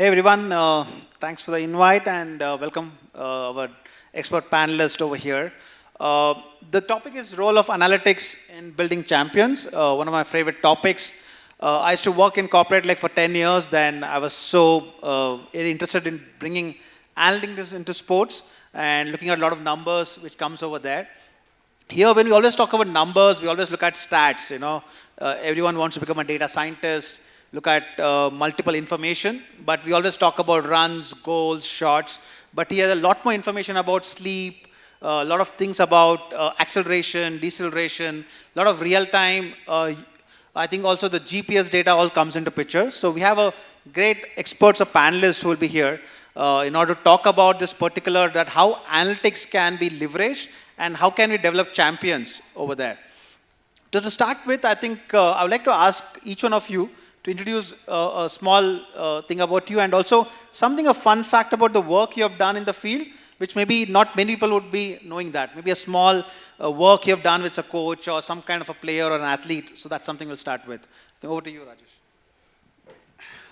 Hey everyone, thanks for the invite and welcome our expert panelist over here. The topic is role of analytics in building champions, one of my favorite topics. I used to work in corporate like for 10 years, then I was so very interested in bringing analytics into sports and looking at a lot of numbers which comes over there. Here, when we always talk about numbers, we always look at stats, everyone wants to become a data scientist, look at multiple information, but we always talk about runs, goals, shots, but here a lot more information about sleep, a lot of things about acceleration, deceleration, a lot of real time, I think also the GPS data all comes into picture. So we have a great experts or panelists who will be here in order to talk about this particular, that how analytics can be leveraged and how can we develop champions over there. To start with, I think I would like to ask each one of you to introduce a small thing about you and also something, a fun fact about the work you have done in the field, which maybe not many people would be knowing that. Maybe a small work you have done with a coach or some kind of a player or an athlete. So that's something we'll start with. Over to you, Rajesh.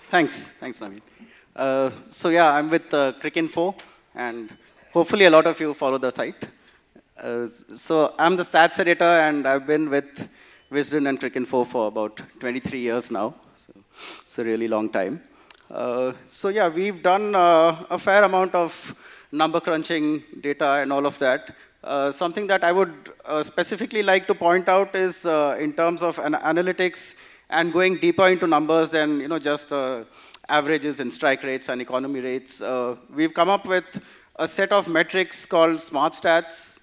Thanks, Naveen. So yeah, I'm with Cricinfo, and hopefully a lot of you follow the site. So I'm the stats editor, and I've been with Wisden and Cricinfo for about 23 years now. So it's a really long time. So yeah, we've done a fair amount of number crunching data and all of that. Something that I would specifically like to point out is in terms of analytics and going deeper into numbers than just averages and strike rates and economy rates. We've come up with a set of metrics called smart stats,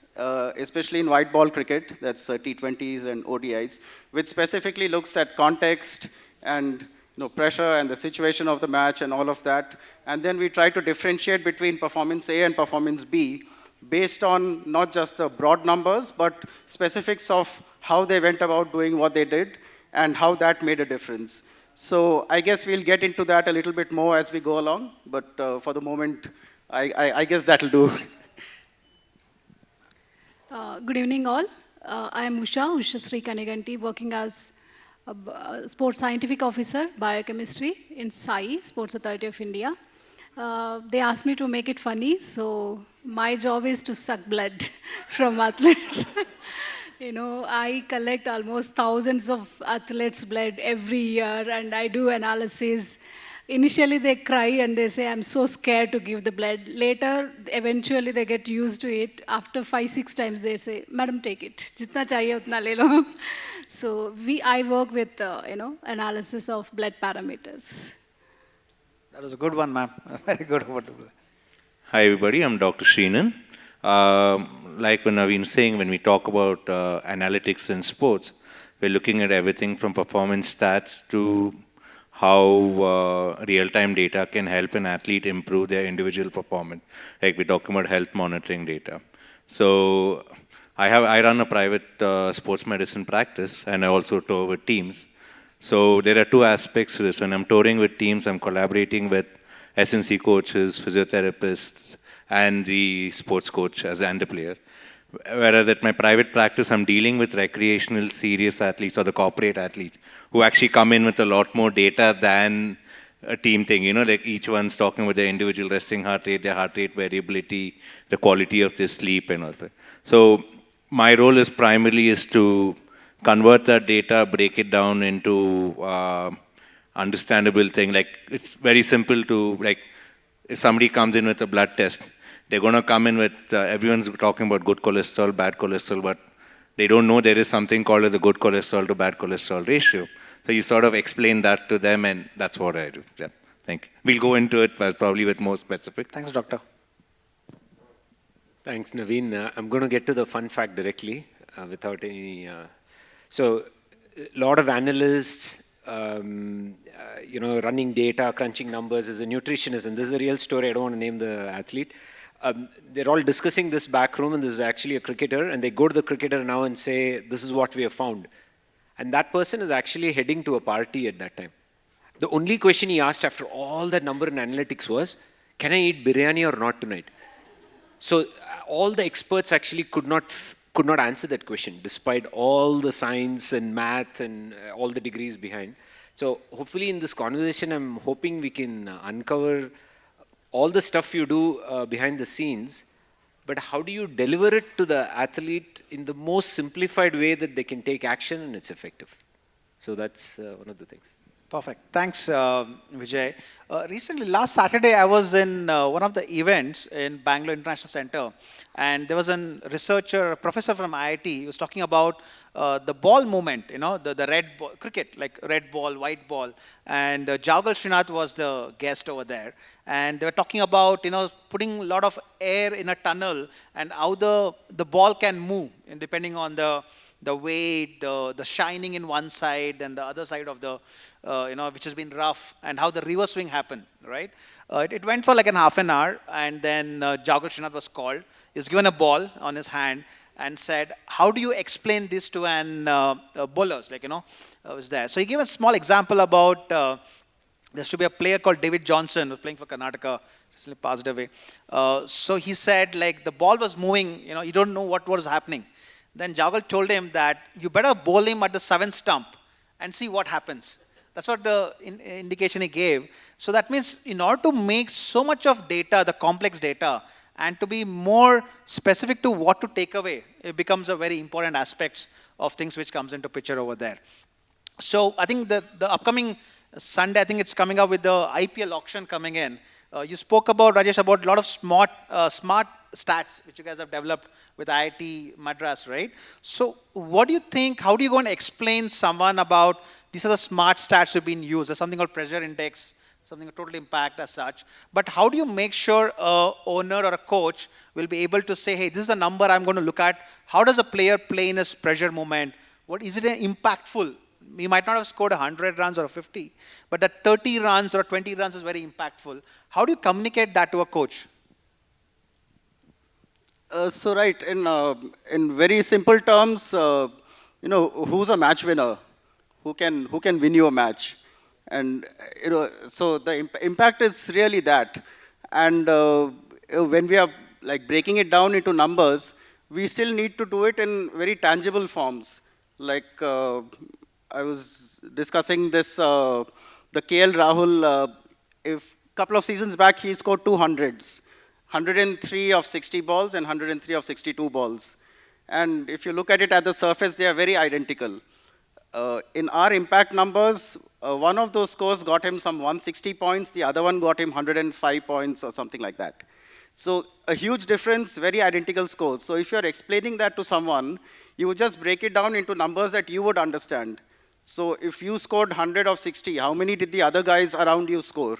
especially in white ball cricket, that's T20s and ODIs, which specifically looks at context and pressure and the situation of the match and all of that. And then we try to differentiate between performance A and performance B based on not just the broad numbers, but specifics of how they went about doing what they did and how that made a difference. So I guess we'll get into that a little bit more as we go along, but for the moment, I guess that'll do. Good evening all. I am Usha Kaniganti, working as a sports scientific officer, biochemistry in SAI, Sports Authority of India. They asked me to make it funny, so my job is to suck blood from athletes. I collect almost thousands of athletes' blood every year, and I do analysis. Initially, they cry and they say, I'm so scared to give the blood. Later, eventually, they get used to it. After 5-6 times, they say, Madam, take it. Jitna chahiye utna le lo. So I work with, analysis of blood parameters. That was a good one, ma'am. Very good. Hi, everybody. I'm Dr. Sreenan. Like when Naveen was saying, when we talk about analytics in sports, we're looking at everything from performance stats to how real-time data can help an athlete improve their individual performance. Like we're talking about health monitoring data. So I run a private sports medicine practice, and I also tour with teams. So there are two aspects to this. When I'm touring with teams, I'm collaborating with SNC coaches, physiotherapists, and the sports coach and the player. Whereas at my private practice, I'm dealing with recreational, serious athletes or the corporate athletes who actually come in with a lot more data than a team thing. Like each one's talking about their individual resting heart rate, their heart rate variability, the quality of their sleep and all that. So my role is primarily to convert that data, break it down into understandable thing. Like it's very simple to, like if somebody comes in with a blood test, they're going to come in with, everyone's talking about good cholesterol, bad cholesterol, but they don't know there is something called as a good cholesterol to bad cholesterol ratio. So you sort of explain that to them, and that's what I do. Yeah, thank you. We'll go into it probably with more specific. Thanks, doctor. Thanks, Naveen. I'm going to get to the fun fact directly without any... So a lot of analysts, running data, crunching numbers as a nutritionist, and this is a real story, I don't want to name the athlete. They're all discussing this back room, and this is actually a cricketer, and they go to the cricketer now and say, this is what we have found. And that person is actually heading to a party at that time. The only question he asked after all that number in analytics was, can I eat biryani or not tonight? So all the experts actually could not answer that question, despite all the science and math and all the degrees behind. So hopefully in this conversation, I'm hoping we can uncover all the stuff you do behind the scenes, but how do you deliver it to the athlete in the most simplified way that they can take action and it's effective? So that's one of the things. Perfect. Thanks, Vijay. Recently, last Saturday, I was in one of the events in Bangalore International Center, and there was a researcher, a professor from IIT, who was talking about the ball movement, the red ball, cricket, like red ball, white ball, and Jaugal Srinath was the guest over there, and they were talking about, putting a lot of air in a tunnel and how the ball can move, and depending on the weight, the shining in one side and the other side of the, which has been rough, and how the reverse swing happened, right? It went for like half an hour, and then Jaugal Srinath was called. He was given a ball on his hand and said, how do you explain this to an bowlers, was there. So he gave a small example about, there used to be a player called David Johnson, who was playing for Karnataka, recently passed away. So he said, like, the ball was moving, you don't know what was happening. Then Jaugal told him that you better bowl him at the 7th stump and see what happens. That's what the indication he gave. So that means in order to make so much of data, the complex data, and to be more specific to what to take away, it becomes a very important aspect of things which comes into picture over there. So I think the upcoming Sunday, I think it's coming up with the IPL auction coming in. You spoke about, Rajesh, about a lot of smart stats which you guys have developed with IIT Madras, right? So what do you think, how do you go and explain someone about these are the smart stats that have been used? There's something called pressure index, something of total impact as such. But how do you make sure a owner or a coach will be able to say, hey, this is the number I'm going to look at. How does a player play in his pressure movement? What is it impactful? He might not have scored 100 runs or 50, but that 30 runs or 20 runs is very impactful. How do you communicate that to a coach? So right, in very simple terms, who's a match winner? Who can win you a match? And so the impact is really that. And when we are like breaking it down into numbers, we still need to do it in very tangible forms. Like I was discussing this, the KL Rahul, if couple of seasons back he scored 200s. 103 of 60 balls and 103 of 62 balls. And if you look at it at the surface, they are very identical. In our impact numbers, one of those scores got him some 160 points, the other one got him 105 points or something like that. So a huge difference, very identical scores. So if you're explaining that to someone, you would just break it down into numbers that you would understand. So if you scored 100 of 60, how many did the other guys around you score?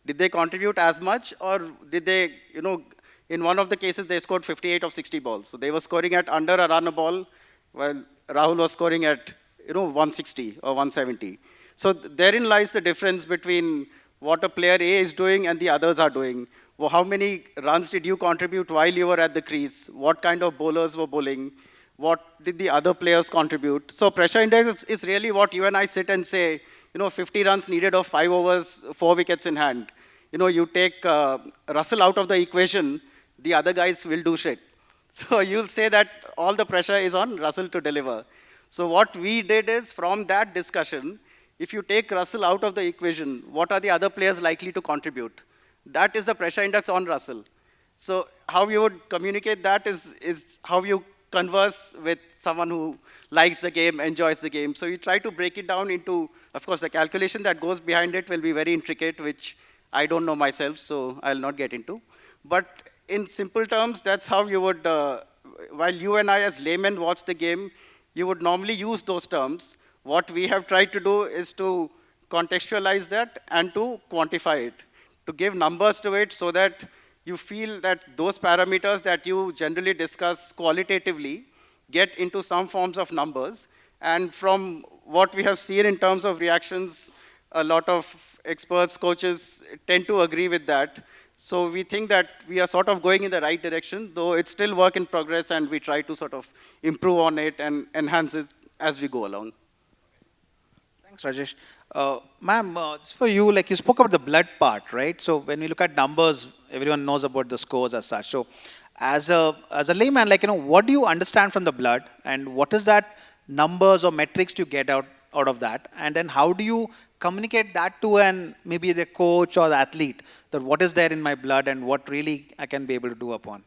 Did they contribute as much, or did they, in one of the cases they scored 58 of 60 balls. So they were scoring at under a run a ball, while Rahul was scoring at, 160 or 170. So therein lies the difference between what a player A is doing and the others are doing. Well, how many runs did you contribute while you were at the crease? What kind of bowlers were bowling? What did the other players contribute? So pressure index is really what you and I sit and say, 50 runs needed of 5 overs, 4 wickets in hand. You take Russell out of the equation, the other guys will do shit. So you'll say that all the pressure is on Russell to deliver. So what we did is, from that discussion, if you take Russell out of the equation, what are the other players likely to contribute? That is the pressure index on Russell. So how you would communicate that is how you converse with someone who likes the game, enjoys the game. So you try to break it down into, of course, the calculation that goes behind it will be very intricate, which I don't know myself, so I'll not get into. But in simple terms, that's how you would, while you and I as laymen watch the game, you would normally use those terms. What we have tried to do is to contextualize that and to quantify it, to give numbers to it so that you feel that those parameters that you generally discuss qualitatively get into some forms of numbers. And from what we have seen in terms of reactions, a lot of experts, coaches tend to agree with that. So we think that we are sort of going in the right direction, though it's still work in progress, and we try to sort of improve on it and enhance it as we go along. Thanks, Rajesh. Ma'am, it's for you, like you spoke about the blood part, right? So when we look at numbers, everyone knows about the scores as such. So as a layman, like, what do you understand from the blood, and what is that numbers or metrics do you get out of that? And then how do you communicate that to an maybe the coach or the athlete, that what is there in my blood and what really I can be able to do upon?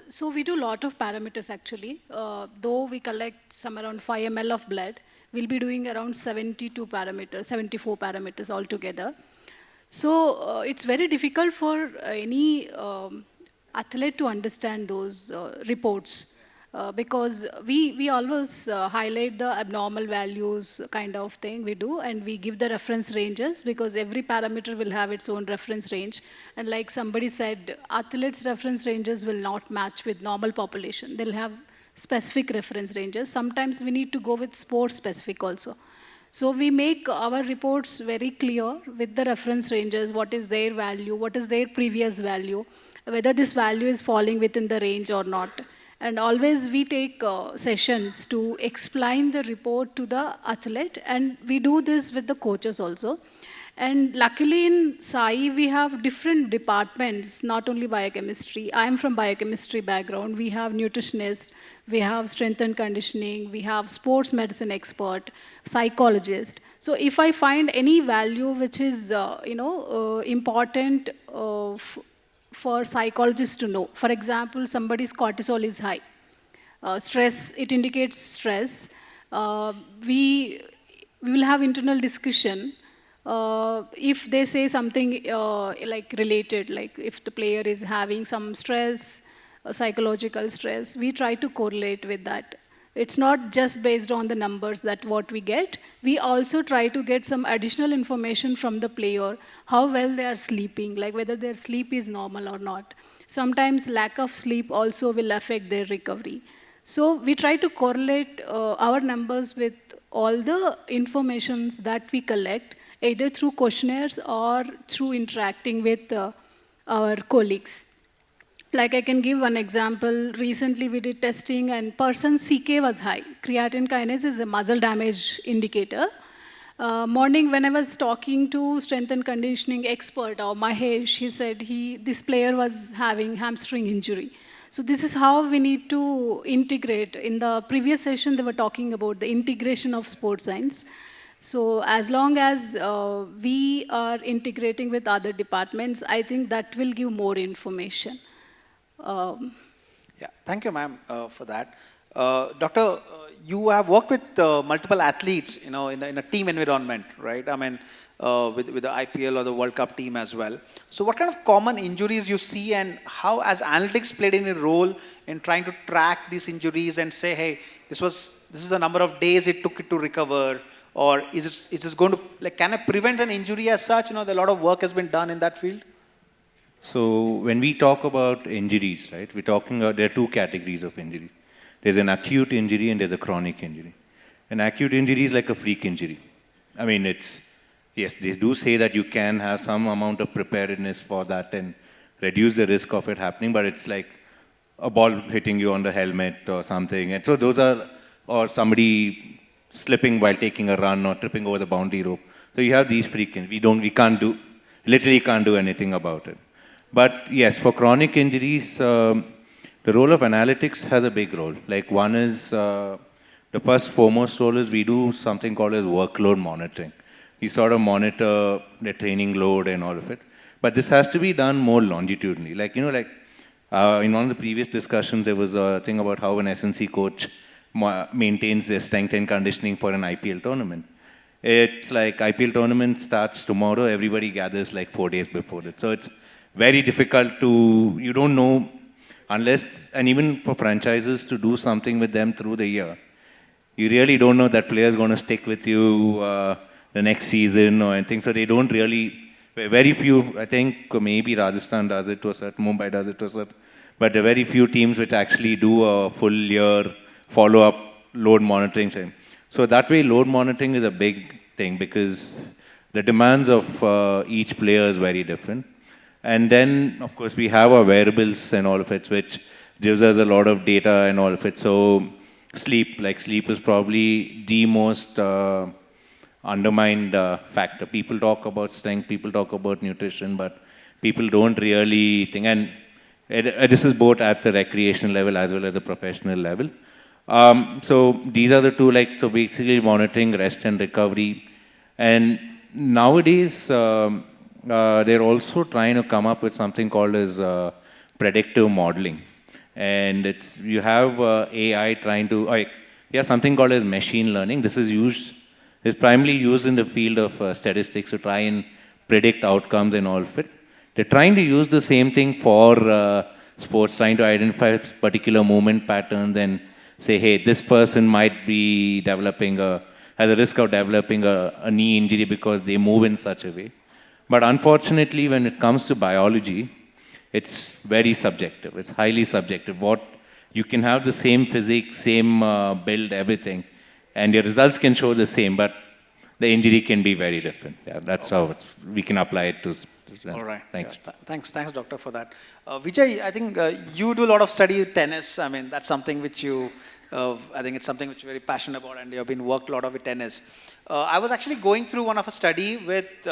So we do a lot of parameters actually. Though we collect some around 5 ml of blood, we'll be doing around 72 parameters, 74 parameters altogether. So it's very difficult for any athlete to understand those reports. Because we always highlight the abnormal values kind of thing we do, and we give the reference ranges because every parameter will have its own reference range. And like somebody said, athletes' reference ranges will not match with normal population. They'll have specific reference ranges. Sometimes we need to go with sport specific also. So we make our reports very clear with the reference ranges, what is their value, what is their previous value, whether this value is falling within the range or not. And always we take sessions to explain the report to the athlete, and we do this with the coaches also. And luckily in SAI, we have different departments, not only biochemistry. I'm from biochemistry background. We have nutritionists, we have strength and conditioning, we have sports medicine expert, psychologist. So if I find any value which is, important for psychologists to know. For example, somebody's cortisol is high. Stress, it indicates stress. We will have internal discussion. If they say something like related, like if the player is having some stress, psychological stress, we try to correlate with that. It's not just based on the numbers that what we get. We also try to get some additional information from the player, how well they are sleeping, like whether their sleep is normal or not. Sometimes lack of sleep also will affect their recovery. So we try to correlate our numbers with all the informations that we collect, either through questionnaires or through interacting with our colleagues. Like I can give one example. Recently we did testing and person's CK was high. Creatine kinase is a muscle damage indicator. Morning when I was talking to strength and conditioning expert or Mahesh, he said this player was having hamstring injury. So this is how we need to integrate. In the previous session they were talking about the integration of sports science. So as long as we are integrating with other departments, I think that will give more information. Yeah, thank you, ma'am, for that. Doctor, you have worked with multiple athletes, in a team environment, right? I mean, with the IPL or the World Cup team as well. So what kind of common injuries you see, and how has analytics played any role in trying to track these injuries and say, hey, this is the number of days it took it to recover, or is it going to, like, can I prevent an injury as such? A lot of work has been done in that field. So when we talk about injuries, right, we're talking about, there are two categories of injury. There's an acute injury and there's a chronic injury. An acute injury is like a freak injury. I mean, yes, they do say that you can have some amount of preparedness for that and reduce the risk of it happening, but it's like a ball hitting you on the helmet or something. And so those are, or somebody slipping while taking a run or tripping over the boundary rope. So you have these freak injuries. Literally can't do anything about it. But yes, for chronic injuries, the role of analytics has a big role. Like one is, the first foremost role is we do something called as workload monitoring. We sort of monitor the training load and all of it. But this has to be done more longitudinally. Like, in one of the previous discussions, there was a thing about how an SNC coach maintains their strength and conditioning for an IPL tournament. It's like IPL tournament starts tomorrow, everybody gathers like 4 days before it. So it's very difficult you don't know unless, and even for franchises to do something with them through the year, you really don't know that player is going to stick with you the next season or anything. So they don't really, very few, I think maybe Rajasthan does it to a certain, Mumbai does it to a certain, but there are very few teams which actually do a full year follow-up load monitoring thing. So that way load monitoring is a big thing because the demands of each player is very different. And then, of course, we have our wearables and all of it, which gives us a lot of data and all of it. So sleep is probably the most undermined factor. People talk about strength, people talk about nutrition, but people don't really think. And This is both at the recreational level as well as the professional level. So these are the two, like, so basically monitoring rest and recovery. And nowadays, they're also trying to come up with something called as predictive modeling. And it's, you have AI trying to, like, yeah, something called as machine learning. This is used, it's primarily used in the field of statistics to try and predict outcomes and all of it. They're trying to use the same thing for sports, trying to identify particular movement patterns and say, hey, this person might be developing has a risk of developing a knee injury because they move in such a way. But unfortunately, when it comes to biology, it's very subjective. It's highly subjective. What you can have the same physics, same build, everything, and your results can show the same, but the injury can be very different. Yeah, that's how we can apply it to. All right. Thanks. Yeah, thanks, doctor, for that. Vijay, I think you do a lot of study with tennis. I mean, that's something which you, I think it's something which you're very passionate about, and you have been worked a lot of with tennis. I was actually going through one of a study with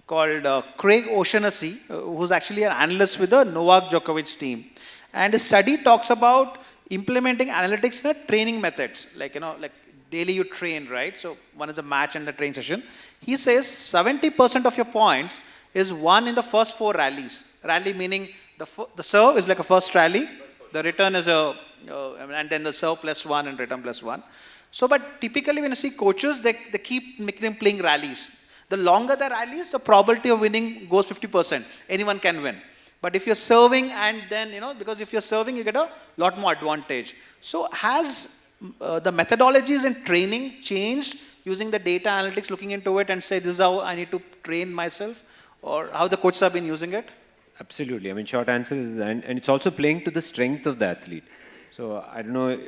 called Craig O'Shaughnessy, who's actually an analyst with the Novak Djokovic team. And his study talks about implementing analytics in a training methods, like, like daily you train, right? So one is a match and the train session. He says 70% of your points is won in the first 4 rallies. Rally meaning the serve is like a first rally, the return is and then the serve +1 and return +1. So, but typically when you see coaches, they keep making them playing rallies. The longer the rallies, the probability of winning goes 50%. Anyone can win. But if you're serving and then, because if you're serving, you get a lot more advantage. So has the methodologies in training changed using the data analytics, looking into it and say, this is how I need to train myself? Or how the coaches have been using it? Absolutely. I mean, short answer is, and it's also playing to the strength of the athlete. So I don't know,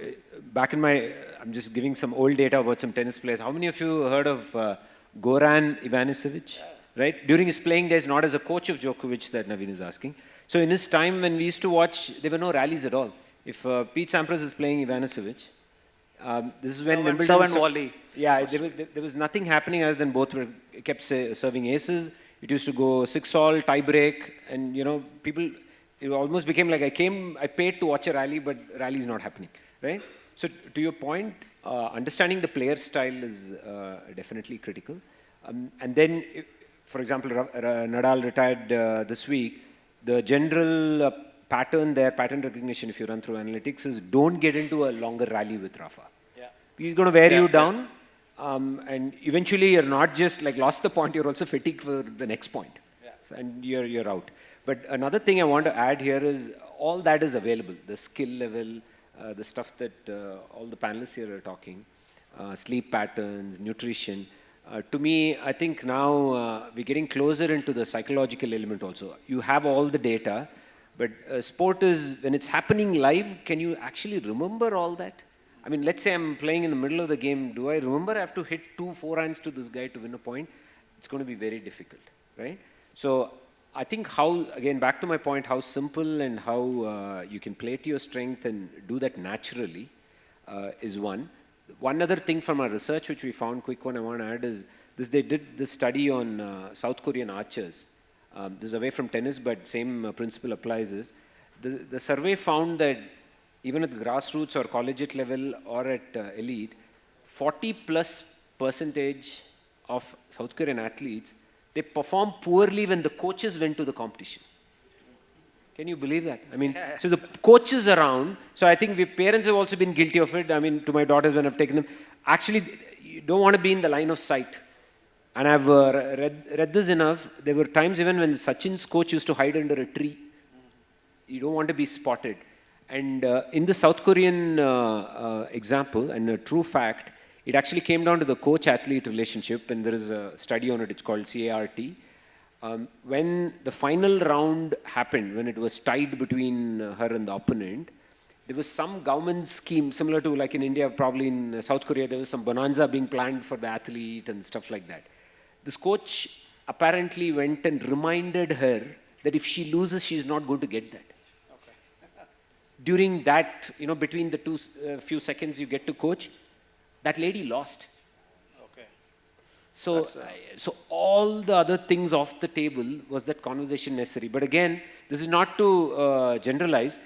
back in I'm just giving some old data about some tennis players. How many of you heard of Goran Ivanisevic? Right? During his playing days, not as a coach of Djokovic that Naveen is asking. So in his time when we used to watch, there were no rallies at all. If Pete Sampras is playing Ivanisevic, this is when Wimbledon... Serve and volley. Yeah, there was nothing happening other than both kept serving aces. It used to go 6-all, tie break, and people, it almost became like I paid to watch a rally, but rally is not happening, right? So to your point, understanding the player style is definitely critical. And then, for example, Nadal retired this week. The general pattern recognition, if you run through analytics, is don't get into a longer rally with Rafa. Yeah. He's going to wear you down. And eventually you're not just like lost the point, you're also fatigued for the next point. Yeah. So, and you're out. But another thing I want to add here is all that is available. The skill level, the stuff that all the panelists here are talking, sleep patterns, nutrition. To me, I think now we're getting closer into the psychological element also. You have all the data, but sport is, when it's happening live, can you actually remember all that? I mean, let's say I'm playing in the middle of the game. Do I remember I have to hit 2 forehands to this guy to win a point? It's going to be very difficult, right? So I think again, back to my point, how simple and how you can play to your strength and do that naturally is one. One other thing from our research, which we found, quick one I want to add is this: they did this study on South Korean archers. This is away from tennis, but same principle applies. The survey found that even at the grassroots or collegiate level or at elite, 40+% of South Korean athletes, they perform poorly when the coaches went to the competition. Can you believe that? I mean, so the coaches around, so I think we parents have also been guilty of it. I mean, to my daughters when I've taken them, actually, you don't want to be in the line of sight. And I've read this enough. There were times even when Sachin's coach used to hide under a tree. You don't want to be spotted. And in the South Korean example, and a true fact, it actually came down to the coach-athlete relationship, and there is a study on it, it's called CART. When the final round happened, when it was tied between her and the opponent, there was some government scheme, similar to like in India, probably in South Korea, there was some bonanza being planned for the athlete and stuff like that. This coach apparently went and reminded her that if she loses, she's not going to get that. During that, between the few seconds you get to coach, that lady lost. Okay. So, so all the other things off the table, was that conversation necessary? But again, this is not to generalize.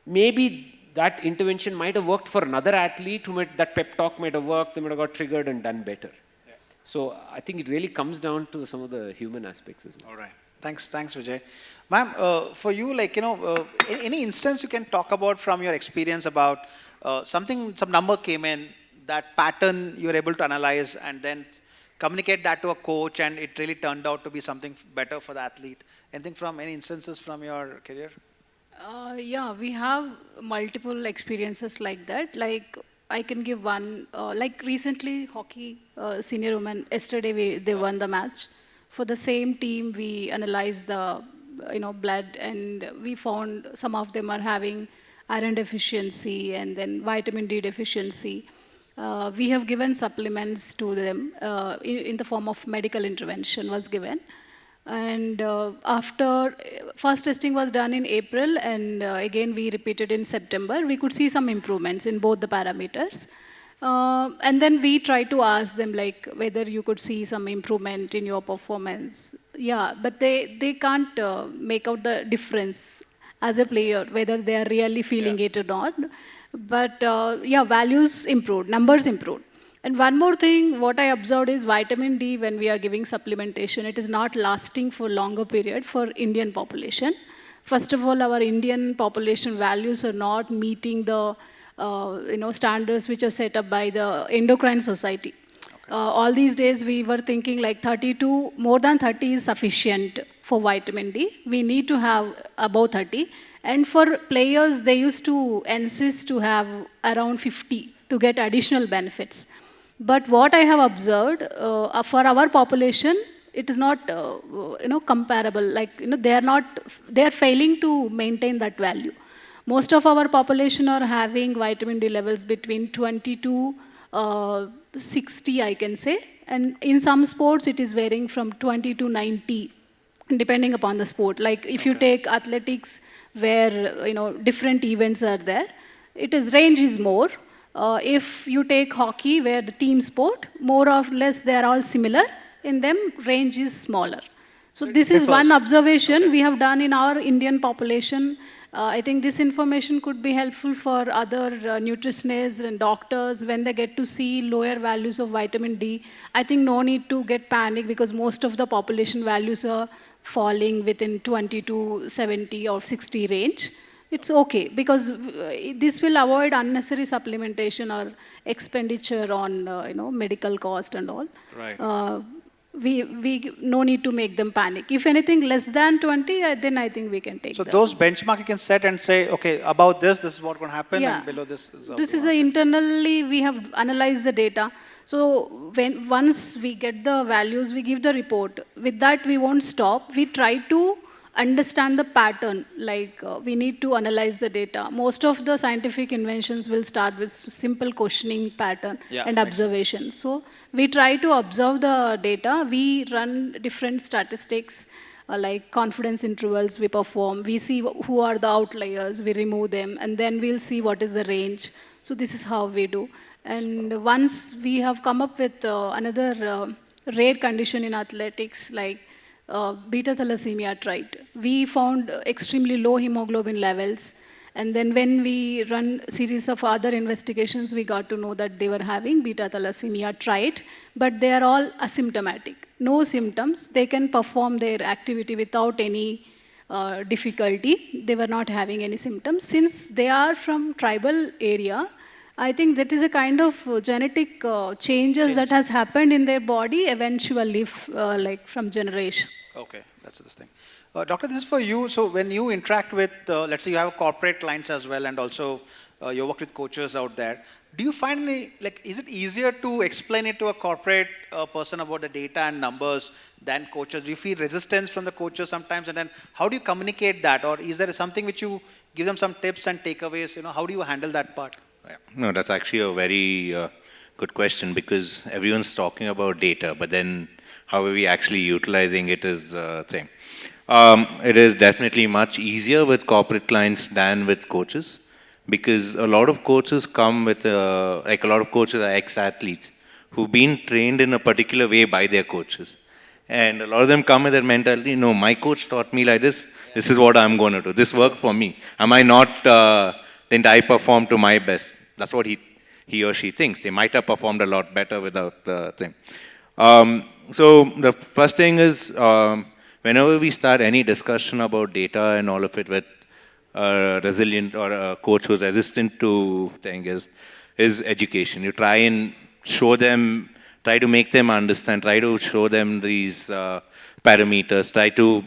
Maybe that intervention might have worked for another athlete that pep talk might have worked, they might have got triggered and done better. Yeah. So I think it really comes down to some of the human aspects as well. All right. Thanks, Vijay. Ma'am, for you, like, any instance you can talk about from your experience about some number came in, that pattern you were able to analyze and then communicate that to a coach and it really turned out to be something better for the athlete. Anything from any instances from your career? Yeah, we have multiple experiences like that. Like I can give one, like recently hockey senior women, yesterday they won the match. For the same team, we analyzed the blood and we found some of them are having iron deficiency and then vitamin D deficiency. We have given supplements to them in the form of medical intervention was given. And after first testing was done in April and again we repeated in September, we could see some improvements in both the parameters. And then we try to ask them like whether you could see some improvement in your performance. Yeah, but they can't make out the difference as a player, whether they are really feeling it or not. But yeah, values improved, numbers improved. And one more thing, what I observed is vitamin D when we are giving supplementation, it is not lasting for longer period for Indian population. First of all, our Indian population values are not meeting the standards which are set up by the endocrine society. Okay. All these days we were thinking like more than 30 is sufficient for vitamin D. We need to have above 30. And for players, they used to insist to have around 50 to get additional benefits. But what I have observed for our population, it is not comparable. Like they are failing to maintain that value. Most of our population are having vitamin D levels between 20 to 60, I can say. And in some sports, it is varying from 20 to 90, depending upon the sport. Like if you take athletics, where different events are there, range is more. If you take hockey, where the team sport, more or less they are all similar. In them, range is smaller. So this is one observation we have done in our Indian population. I think this information could be helpful for other nutritionists and doctors when they get to see lower values of vitamin D. I think no need to get panic because most of the population values are falling within 20 to 70 or 60 range. It's okay because this will avoid unnecessary supplementation or expenditure on medical cost and all. Right. We no need to make them panic. If anything less than 20, then I think we can take. So those benchmark you can set and say, okay, about this is what's going to happen, and below this is. This is internally we have analyzed the data. So once we get the values, we give the report. With that, we won't stop. We try to understand the pattern. Like we need to analyze the data. Most of the scientific inventions will start with simple questioning pattern and observation. So we try to observe the data. We run different statistics like confidence intervals we perform. We see who are the outliers. We remove them, and then we'll see what is the range. So this is how we do. And once we have come up with another rare condition in athletics, like beta thalassemia trait. We found extremely low hemoglobin levels. And then when we run series of other investigations, we got to know that they were having beta thalassemia trait, but they are all asymptomatic. No symptoms. They can perform their activity without any difficulty. They were not having any symptoms. Since they are from tribal area, I think that is a kind of genetic changes that has happened in their body eventually, like from generation. Okay, that's this thing. Doctor, this is for you. So when you interact with, let's say you have corporate clients as well, and also you work with coaches out there, do you find is it easier to explain it to a corporate person about the data and numbers than coaches? Do you feel resistance from the coaches sometimes? And then how do you communicate that? Or is there something which you give them some tips and takeaways? How do you handle that part? No, that's actually a very good question because everyone's talking about data, but then how are we actually utilizing it is a thing. It is definitely much easier with corporate clients than with coaches because a lot of coaches come with, a lot of coaches are ex-athletes who've been trained in a particular way by their coaches. And a lot of them come with that mentality, no, my coach taught me like this is what I'm going to do. This worked for me. Am I not, didn't I perform to my best? That's what he or she thinks. They might have performed a lot better without the thing. So the first thing is, whenever we start any discussion about data and all of it with a resilient or a coach who's resistant to thing is education. You try and show them, try to make them understand, try to show them these parameters, try to,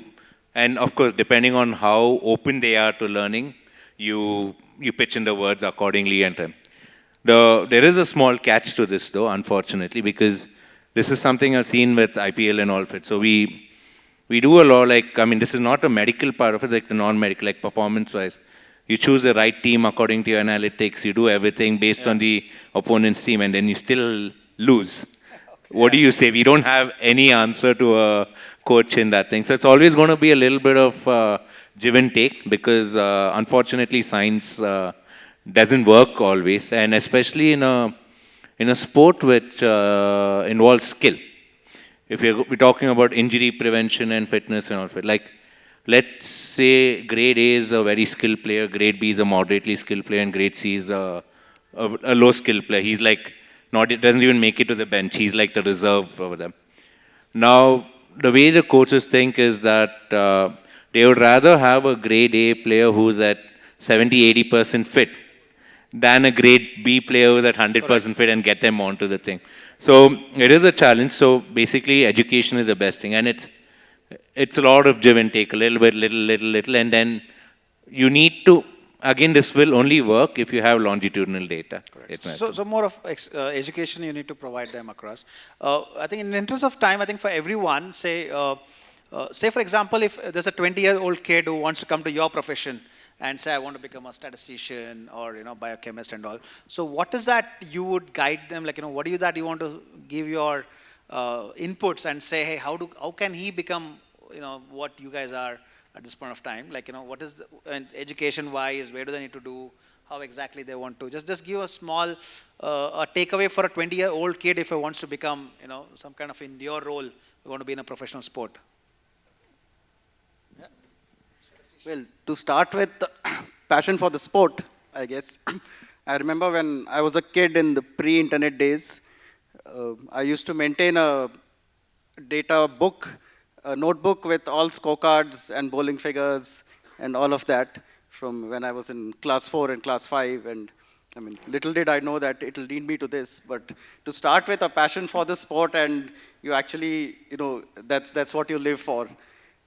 and of course, depending on how open they are to learning, you pitch in the words accordingly. And there is a small catch to this though, unfortunately, because this is something I've seen with IPL and all of it. So we do a lot, like, I mean, this is not a medical part of it, like the non-medical, like performance-wise. You choose the right team according to your analytics, you do everything based on the opponent's team, and then you still lose. What do you say? We don't have any answer to a coach in that thing. So it's always going to be a little bit of give and take, because unfortunately science doesn't work always, and especially in a sport which involves skill. If we're talking about injury prevention and fitness and all of it, like, let's say grade A is a very skilled player, grade B is a moderately skilled player, and grade C is a low skilled player. He's like, it doesn't even make it to the bench. He's like the reserve over them. Now, the way the coaches think is that they would rather have a grade A player who's at 70-80% fit than a grade B player who's at 100% fit and get them onto the thing. So it is a challenge. So basically, education is the best thing, and it's a lot of give and take, a little bit, little, and then you need to. Again, this will only work if you have longitudinal data. So more of education you need to provide them across. I think in the interest of time, I think for everyone, say for example, if there's a 20-year-old kid who wants to come to your profession and say, I want to become a statistician or, biochemist and all. So what is that you would guide them? Like, what do you want to give your inputs and say, hey, how can he become, what you guys are at this point of time? Like, what is education-wise, where do they need to do, how exactly they want to? Just give a small a takeaway for a 20-year-old kid if he wants to become, some kind of, in your role, you want to be in a professional sport. Well, to start with, passion for the sport, I guess. I remember when I was a kid in the pre-internet days, I used to maintain a data book, a notebook with all scorecards and bowling figures and all of that from when I was in class 4 and class 5. And I mean, little did I know that it'll lead me to this. But to start with a passion for the sport, and you actually, that's what you live for.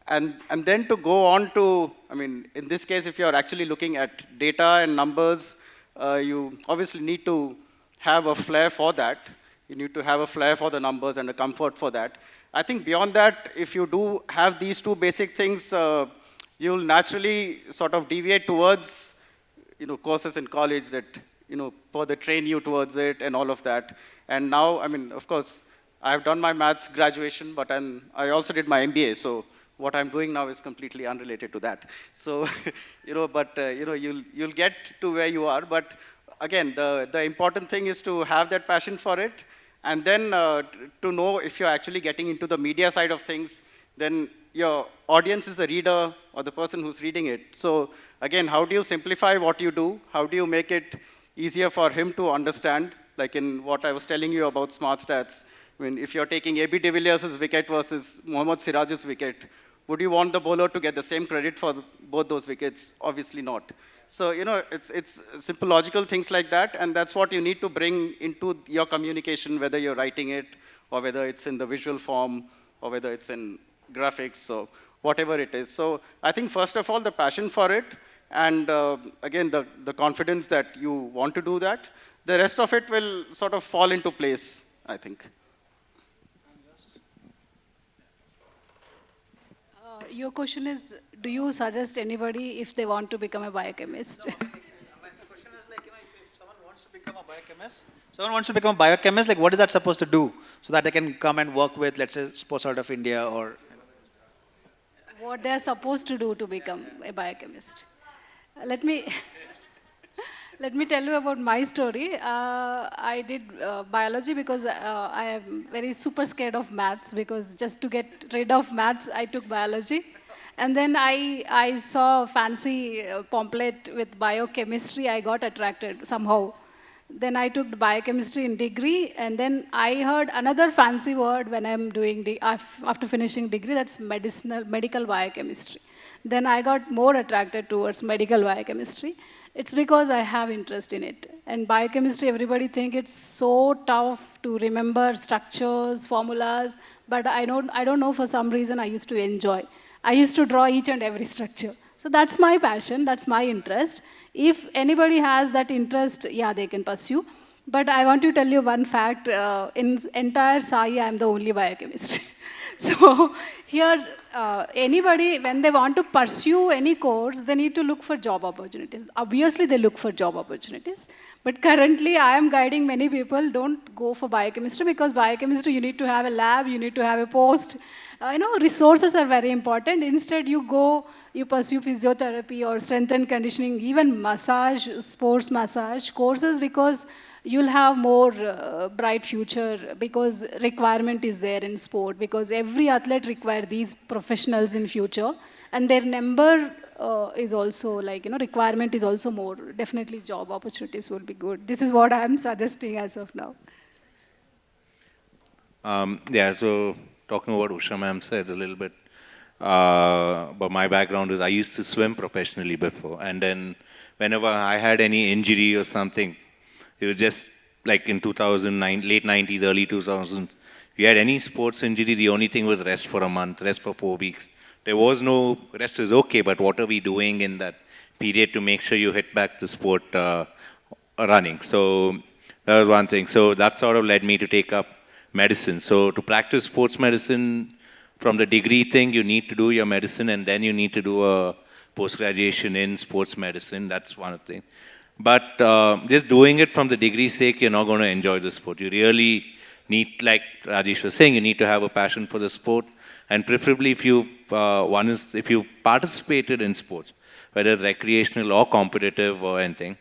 And then to go on to, I mean, in this case, if you're actually looking at data and numbers, you obviously need to have a flair for that. You need to have a flair for the numbers and a comfort for that. I think beyond that, if you do have these two basic things, you'll naturally sort of deviate towards, courses in college that, further train you towards it and all of that. And now, I mean, of course, I've done my maths graduation, but I also did my MBA, so what I'm doing now is completely unrelated to that. So, you'll get to where you are. But again, the important thing is to have that passion for it, and then to know if you're actually getting into the media side of things, then your audience is the reader or the person who's reading it. So again, how do you simplify what you do? How do you make it easier for him to understand? Like in what I was telling you about smart stats. I mean, if you're taking A.B. de Villiers' wicket versus Mohammad Siraj's wicket, would you want the bowler to get the same credit for both those wickets? Obviously not. So, it's simple logical things like that, and that's what you need to bring into your communication, whether you're writing it, or whether it's in the visual form, or whether it's in graphics, so whatever it is. So I think first of all, the passion for it, and again, the confidence that you want to do that. The rest of it will sort of fall into place, I think. Your question is, do you suggest anybody if they want to become a biochemist? No, my question is like, if someone wants to become a biochemist, like what is that supposed to do so that they can come and work with, let's say, Sports Out of India or... What they're supposed to do to become a biochemist. Let me Let me tell you about my story. I did biology because I am very super scared of maths, because just to get rid of maths, I took biology. And then I saw a fancy pamphlet with biochemistry. I got attracted somehow. Then I took biochemistry in degree, and then I heard another fancy word when I'm doing after finishing degree, that's medical biochemistry. Then I got more attracted towards medical biochemistry. It's because I have interest in it. And biochemistry, everybody think it's so tough to remember structures, formulas, but I don't know, for some reason I used to enjoy. I used to draw each and every structure. So that's my passion, that's my interest. If anybody has that interest, yeah, they can pursue. But I want to tell you one fact, in entire SAI, I'm the only biochemistry. So here, anybody, when they want to pursue any course, they need to look for job opportunities. Obviously, they look for job opportunities. But currently, I am guiding many people, don't go for biochemistry, because biochemistry, you need to have a lab, you need to have a post. Resources are very important. Instead, you pursue physiotherapy or strength and conditioning, even massage, sports massage courses, because you'll have more bright future, because requirement is there in sport, because every athlete require these professionals in future, and their number is also requirement is also more. Definitely job opportunities will be good. This is what I'm suggesting as of now. Yeah, so talking about Usha ma'am said a little bit, but my background is I used to swim professionally before, and then whenever I had any injury or something, it was just like in 2009, late 90s, early 2000s. If you had any sports injury, the only thing was rest for a month, rest for 4 weeks. There was no, rest is okay, but what are we doing in that period to make sure you hit back to sport running? So that was one thing. So that sort of led me to take up medicine. So to practice sports medicine, from the degree thing, you need to do your medicine, and then you need to do a post-graduation in sports medicine. That's one thing. But just doing it from the degree sake, you're not going to enjoy the sport. You really need, like Rajesh was saying, you need to have a passion for the sport. And preferably if you participated in sports, whether it's recreational or competitive or anything,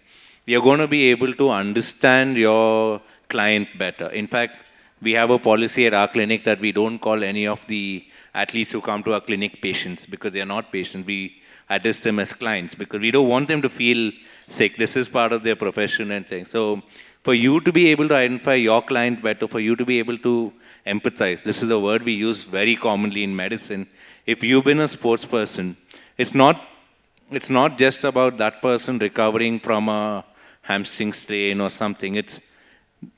you're going to be able to understand your client better. In fact, we have a policy at our clinic that we don't call any of the athletes who come to our clinic patients, because they are not patients. We address them as clients, because we don't want them to feel sick. This is part of their profession and things. So for you to be able to identify your client better, for you to be able to empathize, this is a word we use very commonly in medicine. If you've been a sports person, it's not just about that person recovering from a hamstring strain or something. It's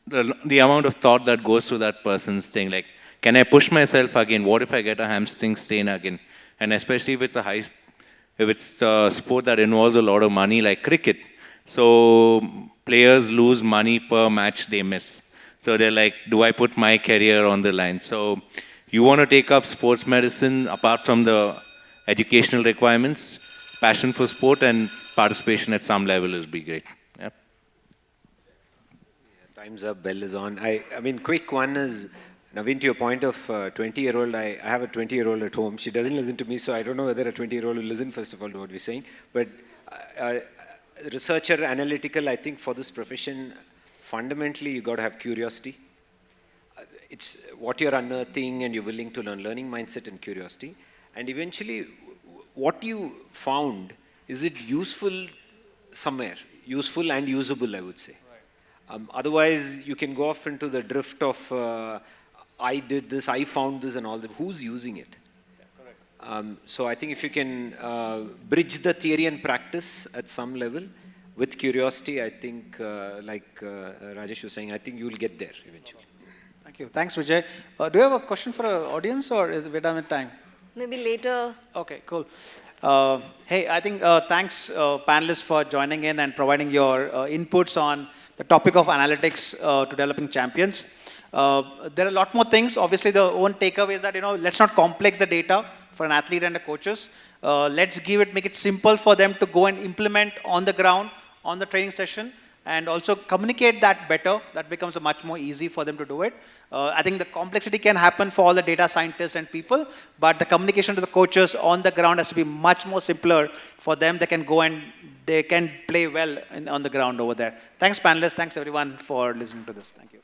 the amount of thought that goes through that person's thing. Like, can I push myself again? What if I get a hamstring strain again? And especially if it's a sport that involves a lot of money, like cricket. So players lose money per match they miss. So they're like, do I put my career on the line? So you want to take up sports medicine, apart from the educational requirements, passion for sport and participation at some level is be great. Yeah. Time's up, bell is on. I mean, quick one is, Naveen, to your point of 20-year-old, I have a 20-year-old at home. She doesn't listen to me, so I don't know whether a 20-year-old will listen, first of all, to what we're saying. But researcher, analytical, I think for this profession, fundamentally, you got to have curiosity. It's what you're unearthing and you're willing to learn, learning mindset and curiosity. And eventually, what you found, is it useful somewhere? Useful and usable, I would say. Right. Otherwise, you can go off into the drift of, I did this, I found this and all that. Who's using it? Yeah, correct. So I think if you can bridge the theory and practice at some level with curiosity, I think, like Rajesh was saying, I think you will get there eventually. Thank you. Thanks, Vijay. Do you have a question for our audience, or is we done with time? Maybe later. Okay, cool. Hey, I think thanks panelists for joining in and providing your inputs on the topic of analytics to developing champions. There are a lot more things. Obviously, the one takeaway is that, let's not complex the data for an athlete and the coaches. Let's make it simple for them to go and implement on the ground, on the training session, and also communicate that better. That becomes much more easy for them to do it. I think the complexity can happen for all the data scientists and people, but the communication to the coaches on the ground has to be much more simpler for them. They can go and they can play well on the ground over there. Thanks, panelists. Thanks, everyone, for listening to this. Thank you.